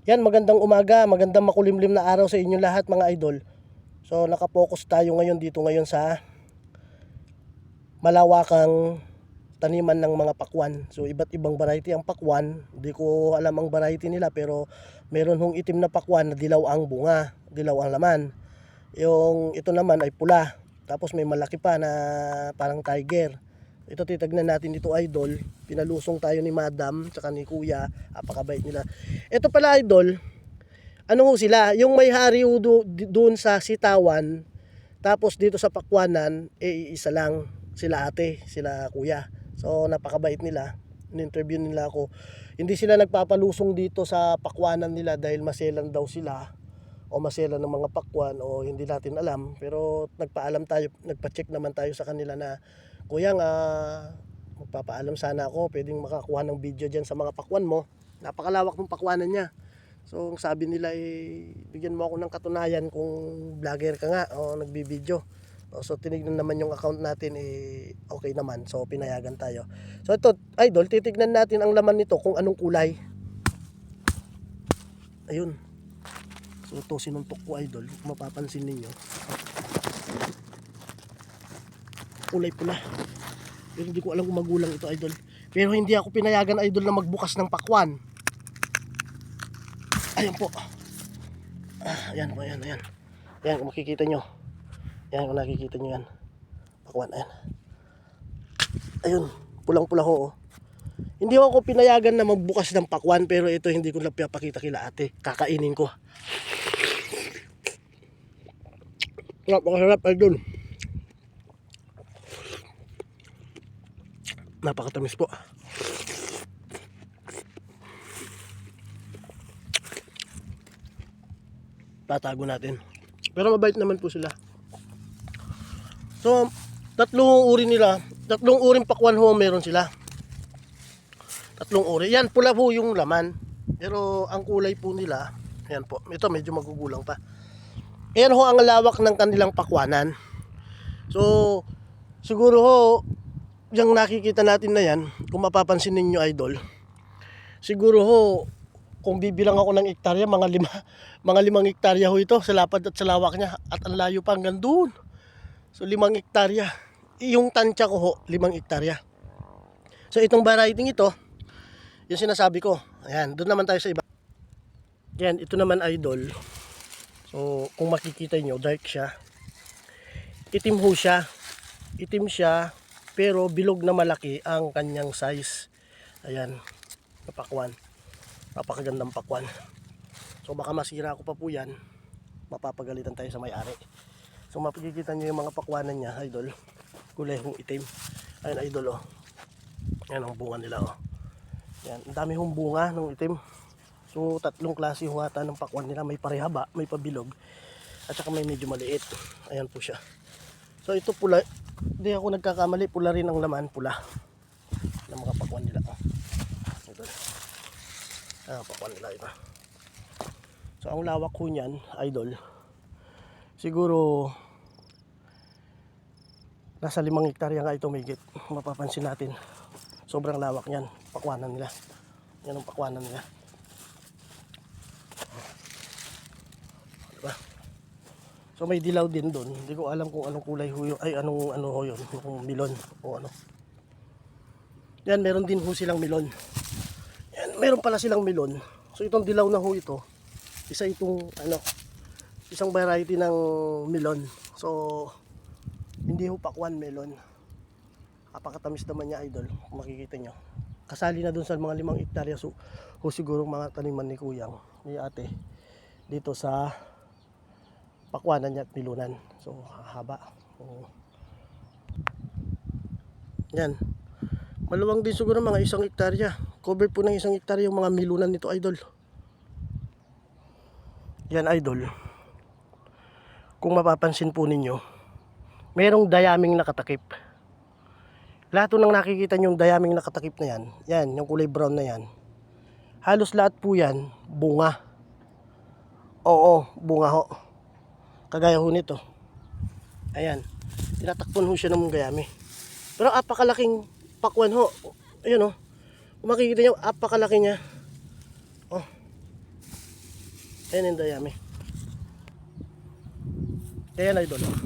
Yan, magandang umaga, magandang makulimlim na araw sa inyo lahat mga idol. So nakapokus tayo ngayon dito ngayon sa malawakang taniman ng mga pakwan. So iba't ibang variety ang pakwan. Hindi ko alam ang variety nila pero meron hong itim na pakwan na dilaw ang bunga, dilaw ang laman. Yung ito naman ay pula. Tapos may malaki pa na parang tiger. Ito titignan natin dito idol. Pinalusong tayo ni Madam tsaka ni Kuya. Apakabait nila. Ito pala idol. Ano ho sila? Yung may hari ho doon sa Sitawan. Tapos dito sa Pakwanan, isa lang. Sila ate, sila kuya. So napakabait nila. In-interview nila ako. Hindi sila nagpapalusong dito sa Pakwanan nila dahil maselan daw sila. O maselan ng mga pakwan o hindi natin alam. Pero nagpaalam tayo, nagpa-check naman tayo sa kanila na kuya nga, magpapaalam sana ako, pwedeng makakuha ng video dyan sa mga pakwan mo. Napakalawak ng pakwanan niya. So sabi nila bigyan mo ako ng katunayan kung vlogger ka nga o nagbibideo. So tinignan naman yung account natin okay naman. So pinayagan tayo. So ito idol, titignan natin ang laman nito kung anong kulay. Ayun. So ito sinuntok ko idol, kung mapapansin ninyo. Kulay pula. Pero hindi ko alam kung magulang ito idol. Pero hindi ako pinayagan idol na magbukas ng pakwan. Ayan po. Ayan po, ayan. Ayan kung makikita nyo. Ayan kung nakikita nyo yan. Pakwan, ayan. Ayun, pulang-pula ho. Hindi ako pinayagan na magbukas ng pakwan pero ito hindi ko lang pinapakita kila ate. Kakainin ko. Napakasarap idol. Napakatamis po. Tatago natin. Pero mabait naman po sila. So, tatlong uring pakwan ho meron sila. Tatlong uri. Yan, pula po yung laman. Pero ang kulay po nila, yan po. Ito medyo magugulang pa. Ayan ho ang lawak ng kanilang pakwanan. So, siguro ho, yung nakikita natin na yan, kung mapapansin ninyo idol, siguro ho, kung bibilang ako ng hektarya, mga 5 hektarya ho ito sa lapad at sa lawak niya. At ang layo pa hanggang doon. So 5 hektarya. Yung tansya ko ho, 5 hektarya. So itong variety ito, yung sinasabi ko. Ayan, doon naman tayo sa iba. Yan, ito naman idol. So kung makikita nyo, dark siya. Itim ho siya. Itim siya, pero bilog na malaki ang kanyang size. Ayan, napakwan. Napakagandang pakwan. So baka masira ko pa po yan. Mapapagalitan tayo sa may-ari. So makikita nyo yung mga pakwanan niya, idol. Kulay hong itim. Ayan idol oh. Yan ang bunga nila oh. Yan, ang dami hong bunga ng itim. So tatlong klase huwata ng pakwan nila. May parehaba, may pabilog, at saka may medyo maliit. Ayan po siya. So ito pula. Hindi ako nagkakamali, pula rin ang laman, pula ng mga pakwan nila oh. Ito. Pakwan nila ito. So ang lawak ko niyan, idol, siguro nasa 5 hektarya nga ito mahigit. Mapapansin natin, sobrang lawak niyan, pakwanan nila. Yan ang pakwanan nila, diba? So may dilaw din doon. Hindi ko alam kung anong kulay ho yun, ay anong ano ho yun, kung milon o ano. Yan, meron din ho silang milon. Yan, meron pala silang milon. So itong dilaw na ho ito, isa itong isang variety ng melon. So hindi ho pakwan melon. Napakatamis naman niya idol, kung makikita nyo. Kasali na dun sa mga 5 hektarya so siguro mga taniman ni kuyang, ni ate, dito sa pakwanan niya at milunan. So haba. Yan. Maluwang din siguro mga 1 hektarya. Cover po ng 1 hektarya yung mga milunan nito idol. Yan idol. Kung mapapansin po ninyo, merong dayaming nakatakip. Lahat ng nakikita nyo yung dayaming nakatakip na yan, yan, yung kulay brown na yan, halos lahat po yan, bunga. Oo, bunga ho. Kagaya ho nito. Ayan, tinatakpon ho siya ng gayami. Pero apakalaking pakwan ho. Ayun ho. Kung makikita nyo, apakalaki niya. Oh. Ayan yung dayami. Ayan idol. Oh.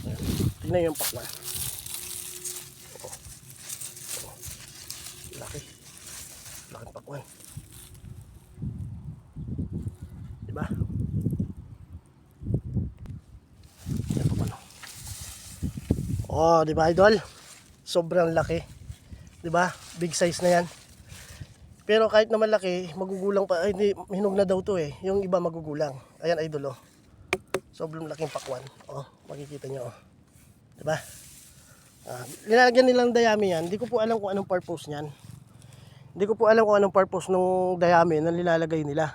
Ayan. Tingnan yung pakwan. Oh. Oh. Laki. Laking pakwan. Diba? Ayan pakwan. Oh, diba idol? Sobrang laki. Diba? Big size na yan. Pero kahit na malaki, magugulang pa. Ay, hindi, hinog na daw to eh. Yung iba magugulang. Ayan idol oh. Sobrang laking pakwan. Oh, makikita nyo oh. Diba? Nilalagyan nilang dayami yan. Hindi ko po alam kung anong purpose niyan. Hindi ko po alam kung anong purpose nung dayami na nilalagay nila.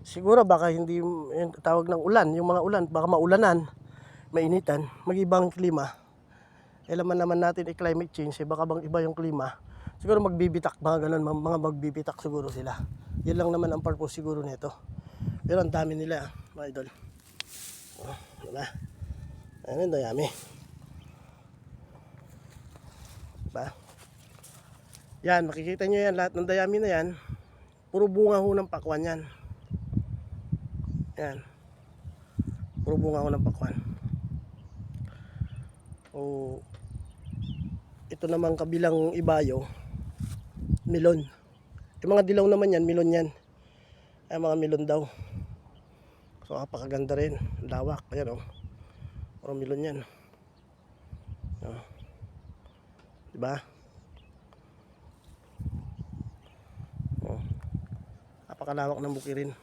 Siguro baka hindi yung tawag ng ulan, yung mga ulan, baka maulanan, mainitan, mag-ibang klima. Alam naman natin climate change, baka bang iba yung klima. Siguro magbibitak, mga ganun, mga magbibitak siguro sila. Yan lang naman ang purpose siguro nito. Pero ang dami nila, mga idol. Oh, diba? Ayan ang dayami. Diba? Yan, makikita nyo yan, lahat ng dayami na yan. Puro bunga ho ng pakwan yan. Yan. Puro bunga ho ng pakwan. O, ito naman kabilang ibayo, milon. Yung mga dilaw naman yan, milon yan. Ay, mga milon daw. So, kapakaganda rin. Lawak. Ayan o. Puro milon yan. O. Diba? O. Napakalawak ng bukirin.